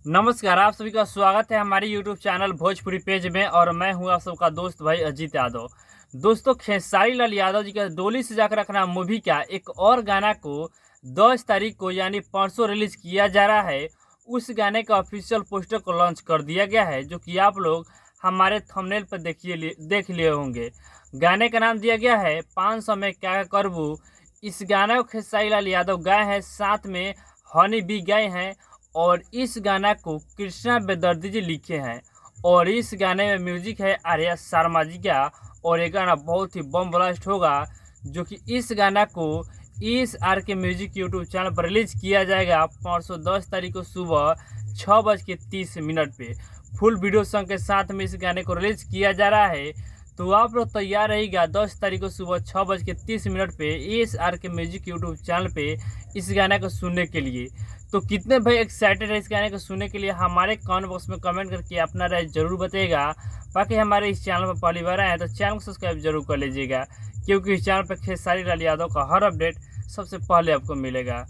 नमस्कार, आप सभी का स्वागत है हमारे यूट्यूब चैनल भोजपुरी पेज में। और मैं हूं आप सबका दोस्त भाई अजीत यादव। दोस्तों, खेसारी लाल यादव जी का डोली से जाकर रखना मूवी का एक और गाना को 10 तारीख को यानी परसों रिलीज किया जा रहा है। उस गाने का ऑफिशियल पोस्टर को लॉन्च कर दिया गया है, जो कि आप लोग हमारे थंबनेल पर देख लिए होंगे। गाने का नाम दिया गया है 500 में क्या करबू। इस गाना को खेसारी लाल यादव गाए हैं, साथ में हनी भी गाए हैं। और इस गाना को कृष्णा बेदर्दी जी लिखे हैं। और इस गाने में म्यूजिक है आर्या शर्मा जी का। और ये गाना बहुत ही बम ब्लास्ट होगा, जो कि इस गाना को इस आर के म्यूजिक यूट्यूब चैनल पर रिलीज किया जाएगा परसों 10 तारीख को सुबह 6:30 पे। फुल वीडियो सॉन्ग के साथ में इस गाने को रिलीज किया जा रहा है। तो आप लोग तैयार रहिएगा 10 तारीख को सुबह 6:30 पे इस आर के म्यूजिक यूट्यूब चैनल पे इस गाने को सुनने के लिए। तो कितने भाई एक्साइटेड है इस गाने को सुनने के लिए, हमारे कमेंट बॉक्स में कमेंट करके अपना राय जरूर बताइएगा। बाकी हमारे इस चैनल पर पहली बार आए हैं तो चैनल को सब्सक्राइब जरूर कर लीजिएगा, क्योंकि इस चैनल पर खेसारी लाल यादव का हर अपडेट सबसे पहले आपको मिलेगा।